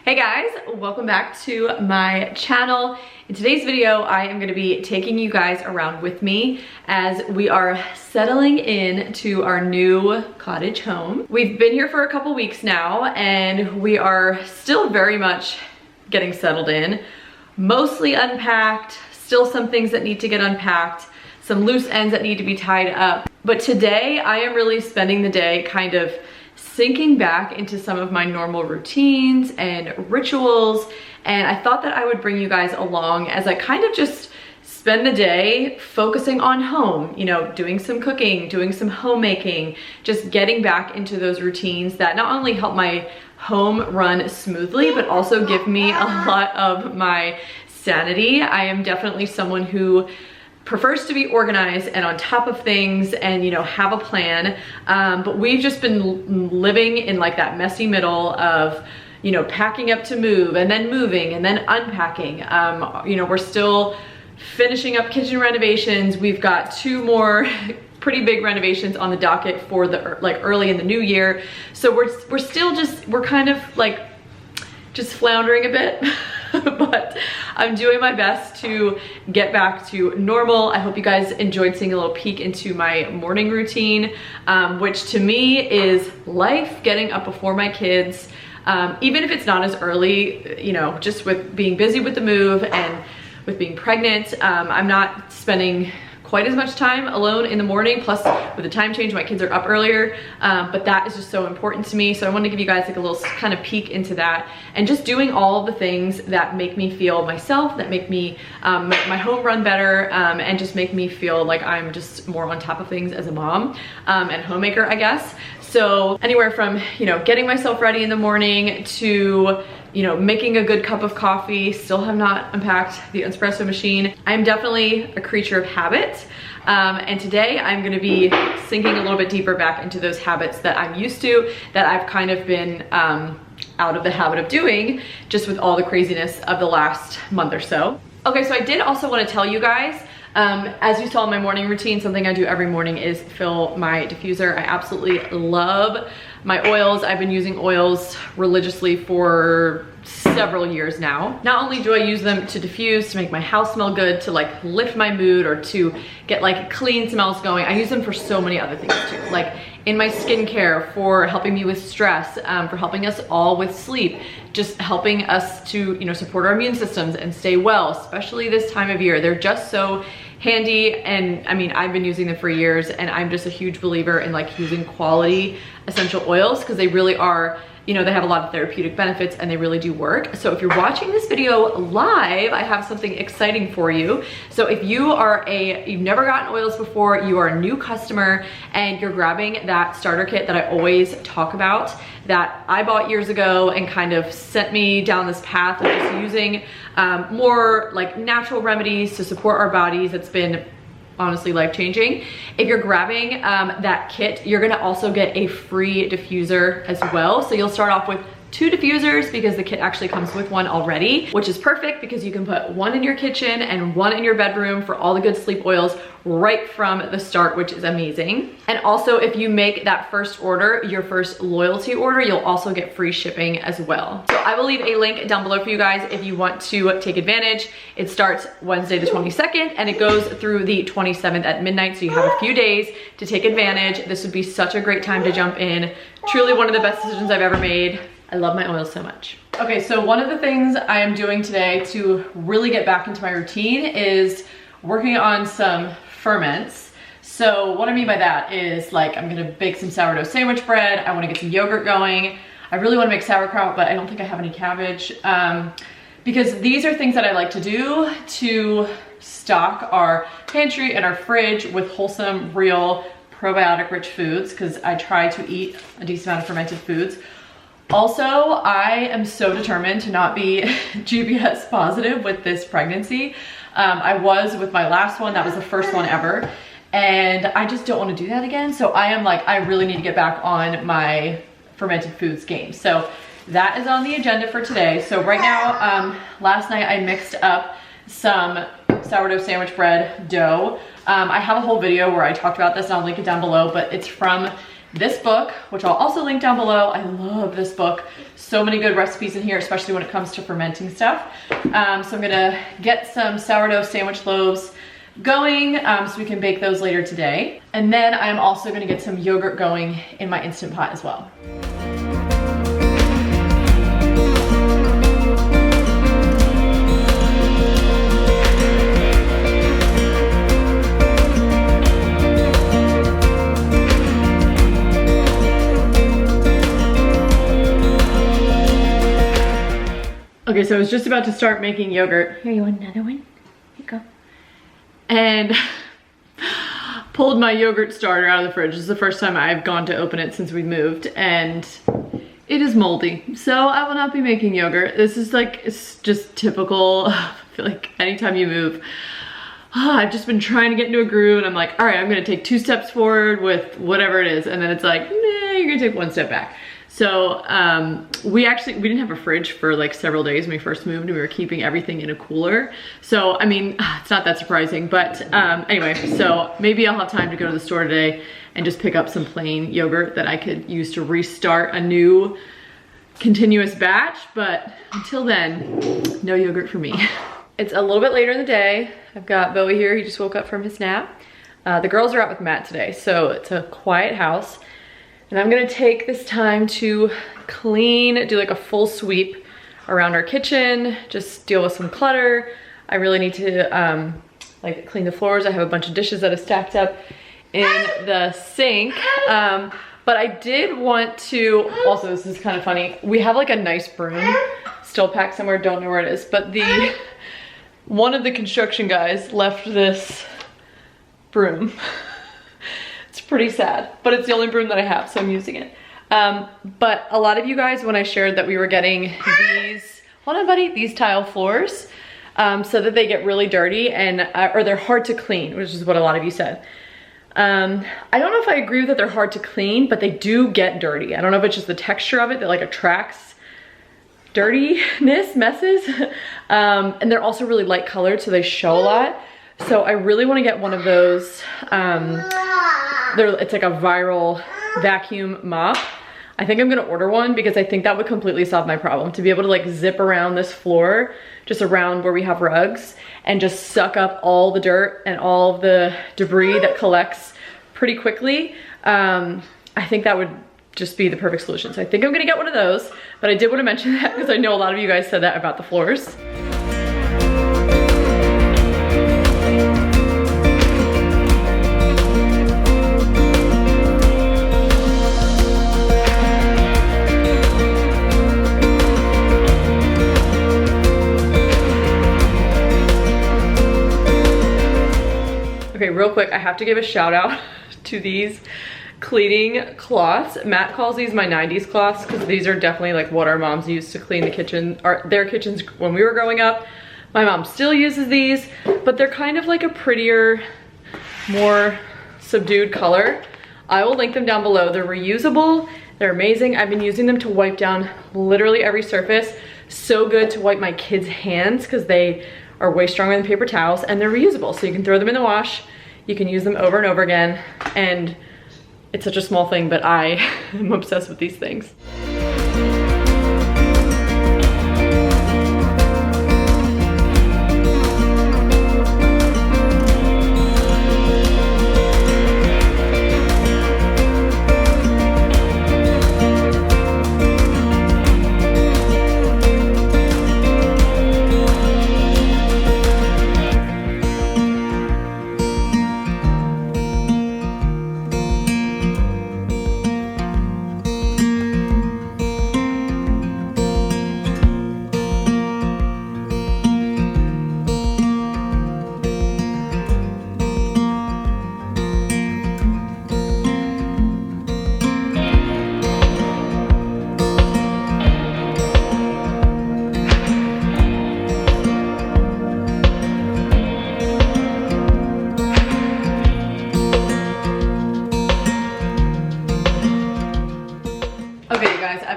Hey guys, welcome back to my channel. In today's video, I am going to be taking you guys around with me as we are settling in to our new cottage home. We've been here for a couple weeks now and we are still very much getting settled in. Mostly unpacked, still some things that need to get unpacked, some loose ends that need to be tied up. But today I am really spending the day kind of sinking back into some of my normal routines and rituals, and I thought that I would bring you guys along as I kind of just spend the day focusing on home, you know, doing some cooking, doing some homemaking, just getting back into those routines that not only help my home run smoothly, but also give me a lot of my sanity. I am definitely someone who prefers to be organized and on top of things and, you know, have a plan. But we've just been living in like that messy middle of, you know, packing up to move and then moving and then unpacking. You know, we're still finishing up kitchen renovations. We've got 2 more pretty big renovations on the docket for the like early in the new year. So we're still just, we're kind of like just floundering a bit. But I'm doing my best to get back to normal. I hope you guys enjoyed seeing a little peek into my morning routine, which to me is life, getting up before my kids. Even if it's not as early, you know, just with being busy with the move and with being pregnant, I'm not spending quite as much time alone in the morning. Plus with the time change, my kids are up earlier, but that is just so important to me. So I want to give you guys like a little kind of peek into that and just doing all of the things that make me feel myself, that make me make my home run better, and just make me feel like I'm just more on top of things as a mom and homemaker, I guess. So anywhere from, you know, getting myself ready in the morning to, you know, making a good cup of coffee. Still have not unpacked the espresso machine. I'm definitely a creature of habit. And today I'm gonna be sinking a little bit deeper back into those habits that I'm used to, that I've kind of been out of the habit of doing just with all the craziness of the last month or so. Okay, so I did also wanna tell you guys, as you saw in my morning routine, something I do every morning is fill my diffuser. I absolutely love my oils. I've been using oils religiously for several years now. Not only do I use them to diffuse, to make my house smell good, to like lift my mood or to get like clean smells going, I use them for so many other things too. Like in my skincare, for helping me with stress, for helping us all with sleep, just helping us to, you know, support our immune systems and stay well, especially this time of year. They're just so handy, and I mean, I've been using them for years, and I'm just a huge believer in like using quality essential oils because they really are, you know, they have a lot of therapeutic benefits and they really do work. So if you're watching this video live, I have something exciting for you. So if you are you've never gotten oils before, you are a new customer and you're grabbing that starter kit that I always talk about, that I bought years ago and kind of sent me down this path of just using more like natural remedies to support our bodies, that's been honestly life-changing. If you're grabbing that kit, you're gonna also get a free diffuser as well. So you'll start off with 2 diffusers because the kit actually comes with one already, which is perfect because you can put one in your kitchen and one in your bedroom for all the good sleep oils right from the start, which is amazing. And also if you make that first order, your first loyalty order, you'll also get free shipping as well. So I will leave a link down below for you guys if you want to take advantage. It starts Wednesday the 22nd and it goes through the 27th at midnight. So you have a few days to take advantage. This would be such a great time to jump in. Truly one of the best decisions I've ever made. I love my oils so much. Okay, so one of the things I am doing today to really get back into my routine is working on some ferments. So what I mean by that is like I'm gonna bake some sourdough sandwich bread. I wanna get some yogurt going. I really wanna make sauerkraut, but I don't think I have any cabbage. Because these are things that I like to do to stock our pantry and our fridge with wholesome, real, probiotic-rich foods, because I try to eat a decent amount of fermented foods. Also, I am so determined to not be GPS positive with this pregnancy. I was with my last one, that was the first one ever, and I just don't want to do that again. So I am like, I really need to get back on my fermented foods game. So that is on the agenda for today. So right now, last night I mixed up some sourdough sandwich bread dough. I have a whole video where I talked about this and I'll link it down below, but it's from this book, which I'll also link down below. I love this book. So many good recipes in here, especially when it comes to fermenting stuff. So I'm gonna get some sourdough sandwich loaves going so we can bake those later today. And then I'm also gonna get some yogurt going in my Instant Pot as well. Okay, so I was just about to start making yogurt. Here, you want another one? Here you go. And pulled my yogurt starter out of the fridge. This is the first time I've gone to open it since we moved, and it is moldy. So I will not be making yogurt. This is like, it's just typical. I feel like anytime you move, I've just been trying to get into a groove, and I'm like, all right, I'm gonna take 2 steps forward with whatever it is, and then it's like, nah, you're gonna take 1 step back. So we didn't have a fridge for like several days when we first moved, and we were keeping everything in a cooler. So, I mean, it's not that surprising, but anyway, so maybe I'll have time to go to the store today and just pick up some plain yogurt that I could use to restart a new continuous batch. But until then, no yogurt for me. It's a little bit later in the day. I've got Bowie here, he just woke up from his nap. The girls are out with Matt today, so it's a quiet house. And I'm gonna take this time to clean, do like a full sweep around our kitchen, just deal with some clutter. I really need to like clean the floors. I have a bunch of dishes that have stacked up in the sink. But I did want to, also this is kind of funny, we have like a nice broom still packed somewhere, don't know where it is, but one of the construction guys left this broom. It's pretty sad, but it's the only broom that I have, so I'm using it. But a lot of you guys, when I shared that we were getting these, hold on buddy, these tile floors, so that they get really dirty and, or they're hard to clean, which is what a lot of you said. I don't know if I agree that they're hard to clean, but they do get dirty. I don't know if it's just the texture of it that like attracts dirtiness, messes. And they're also really light colored, so they show a lot. So I really want to get one of those, it's like a viral vacuum mop. I think I'm gonna order one because I think that would completely solve my problem. To be able to like zip around this floor, just around where we have rugs, and just suck up all the dirt and all the debris that collects pretty quickly. I think that would just be the perfect solution. So I think I'm gonna get one of those, but I did want to mention that because I know a lot of you guys said that about the floors. Okay, real quick, I have to give a shout out to these cleaning cloths. Matt calls these my 90s cloths because these are definitely like what our moms used to clean the kitchen, or their kitchens when we were growing up. My mom still uses these, but they're kind of like a prettier, more subdued color. I will link them down below. They're reusable, they're amazing. I've been using them to wipe down literally every surface. So good to wipe my kids' hands because they are way stronger than paper towels, and they're reusable. So you can throw them in the wash, you can use them over and over again, and it's such a small thing, but I am obsessed with these things.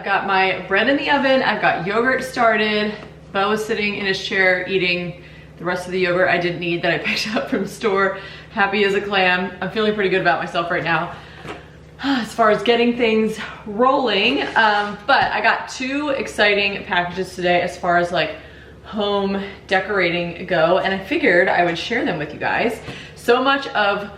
got my bread in the oven. I've got yogurt started. Bo is sitting in his chair eating the rest of the yogurt I didn't need that I picked up from the store. Happy as a clam. I'm feeling pretty good about myself right now. as far as getting things rolling. But I got 2 exciting packages today as far as like home decorating go, and I figured I would share them with you guys. So much of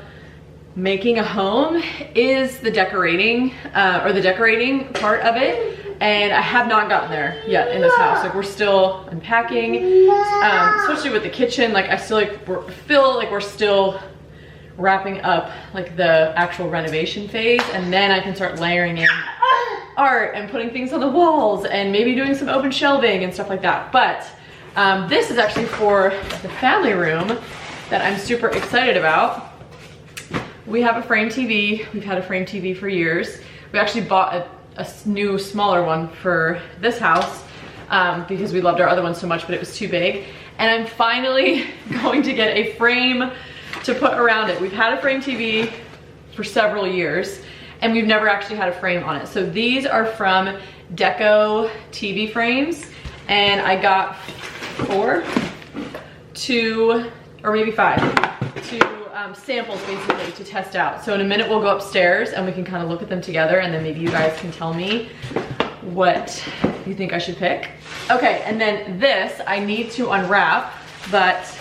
making a home is the decorating, or the decorating part of it, and I have not gotten there yet in this house. Like, we're still unpacking, especially with the kitchen. Like, I still feel like we're still wrapping up like the actual renovation phase, and then I can start layering in art and putting things on the walls and maybe doing some open shelving and stuff like that. But this is actually for the family room that I'm super excited about. We have a frame TV. We've had a frame TV for years. We actually bought a new smaller one for this house because we loved our other one so much, but it was too big. And I'm finally going to get a frame to put around it. We've had a frame TV for several years and we've never actually had a frame on it. So these are from Deco TV frames, and I got 2 or maybe 5 to samples basically to test out. So in a minute we'll go upstairs and we can kind of look at them together, and then maybe you guys can tell me what you think I should pick. Okay, and then this I need to unwrap, but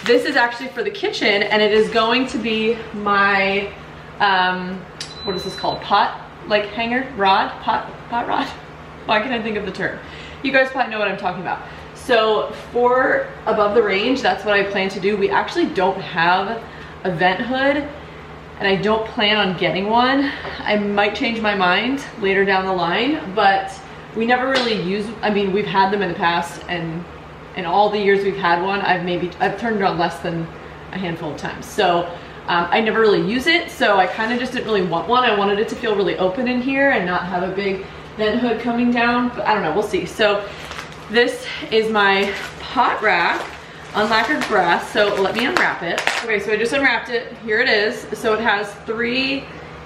this is actually for the kitchen, and it is going to be my, what is this called? Pot, like hanger, rod, pot rod? Why can't I think of the term? You guys probably know what I'm talking about. So for above the range, that's what I plan to do. We actually don't have a vent hood, and I don't plan on getting one. I might change my mind later down the line, but we never really use, I mean, we've had them in the past, and in all the years we've had one, I've turned it on less than a handful of times. So I never really use it, so I kind of just didn't really want one. I wanted it to feel really open in here and not have a big vent hood coming down, but I don't know, we'll see. So this is my pot rack, unlacquered brass, so let me unwrap it. Okay, so I just unwrapped it. Here it is. So it has 3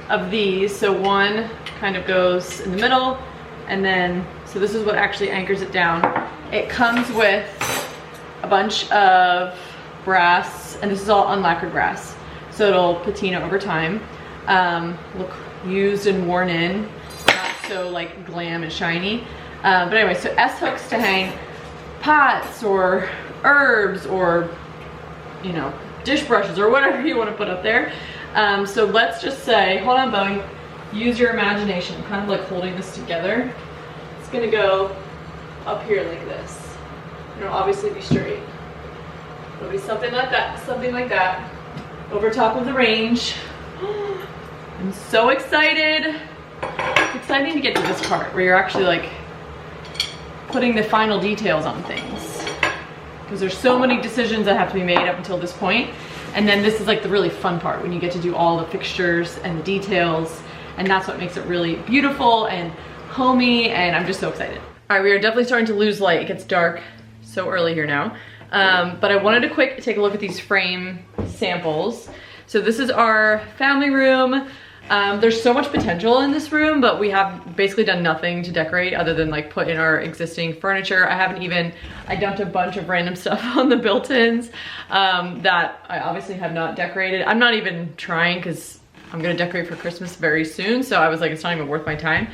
of these. So one kind of goes in the middle, and then, so this is what actually anchors it down. It comes with a bunch of brass, and this is all unlacquered brass, so it'll patina over time. Look used and worn in, not so like glam and shiny. But anyway, so S-hooks to hang pots or herbs or, you know, dish brushes or whatever you want to put up there. So let's just say, hold on, Bowie, use your imagination. I'm kind of like holding this together. It's gonna go up here like this. It'll obviously be straight. It'll be something like that, over top of the range. I'm so excited. It's exciting to get to this part where you're actually like putting the final details on things, because there's so many decisions that have to be made up until this point, and then this is like the really fun part when you get to do all the fixtures and the details, and that's what makes it really beautiful and homey, and I'm just so excited. All right, we are definitely starting to lose light. It gets dark so early here now, but I wanted to take a look at these frame samples. So this is our family room. There's so much potential in this room, but we have basically done nothing to decorate other than like put in our existing furniture. I dumped a bunch of random stuff on the built-ins that I obviously have not decorated. I'm not even trying because I'm gonna decorate for Christmas very soon, so I was like, it's not even worth my time.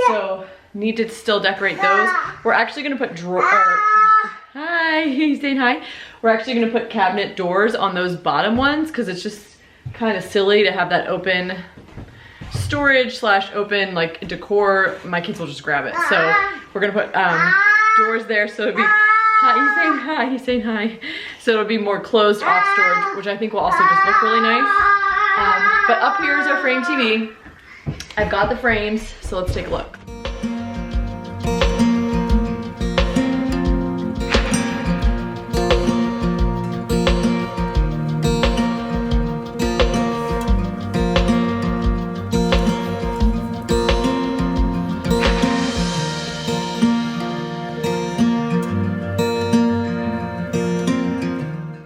So need to still decorate those. We're actually gonna put hi, he's saying hi. We're actually gonna put cabinet doors on those bottom ones because it's just kind of silly to have that open storage / open like decor. My kids will just grab it. So we're gonna put doors there, so it'll be hi, he's saying hi. So it'll be more closed off storage, which I think will also just look really nice. But up here is our frame TV. I've got the frames, so let's take a look.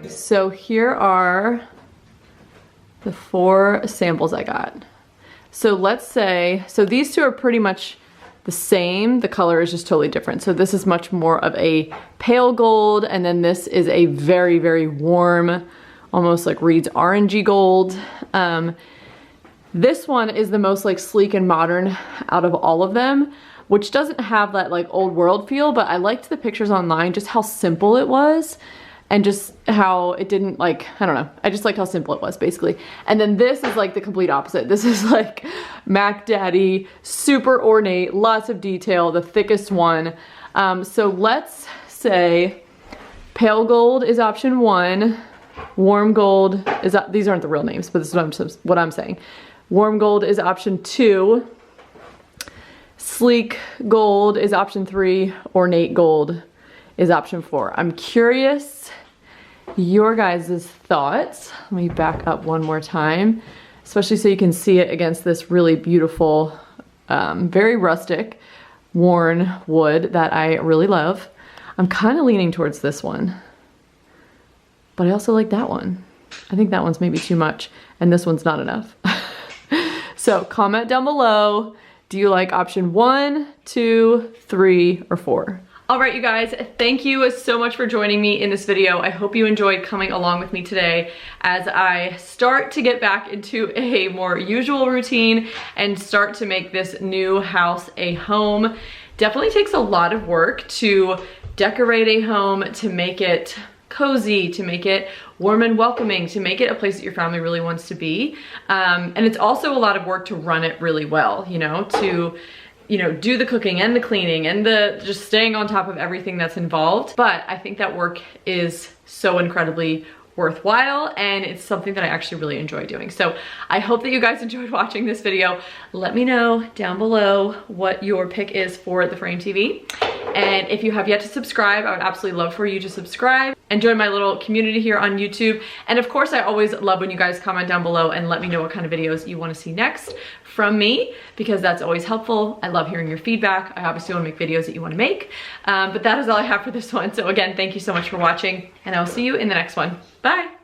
So here are the 4 samples I got. So let's say, so these 2 are pretty much the same. The color is just totally different. So this is much more of a pale gold, and then this is a very, very warm, almost like Reed's orangey gold. This one is the most like sleek and modern out of all of them, which doesn't have that like old world feel, but I liked the pictures online, just how simple it was and just how it didn't like, I don't know, I just liked how simple it was basically. And then this is like the complete opposite. This is like Mac Daddy, super ornate, lots of detail, the thickest one. So let's say pale gold is option 1, warm gold is, these aren't the real names, but this is what I'm saying. Warm gold is option 2, sleek gold is option 3, ornate gold is option 4. I'm curious your guys' thoughts. Let me back up one more time, especially so you can see it against this really beautiful, very rustic, worn wood that I really love. I'm kind of leaning towards this one, but I also like that one. I think that one's maybe too much, and this one's not enough. So comment down below, do you like option 1, 2, 3, or 4? All right, you guys, thank you so much for joining me in this video. I hope you enjoyed coming along with me today as I start to get back into a more usual routine and start to make this new house a home. Definitely takes a lot of work to decorate a home, to make it cozy, to make it warm and welcoming, to make it a place that your family really wants to be. And it's also a lot of work to run it really well, you know, to do the cooking and the cleaning and the just staying on top of everything that's involved. But I think that work is so incredibly worthwhile, and it's something that I actually really enjoy doing. So I hope that you guys enjoyed watching this video. Let me know down below what your pick is for the Frame TV. And if you have yet to subscribe, I would absolutely love for you to subscribe and join my little community here on YouTube. And of course, I always love when you guys comment down below and let me know what kind of videos you want to see next from me, because that's always helpful. I love hearing your feedback. I obviously want to make videos that you want to make, but that is all I have for this one. So again, thank you so much for watching, and I'll see you in the next one. Bye.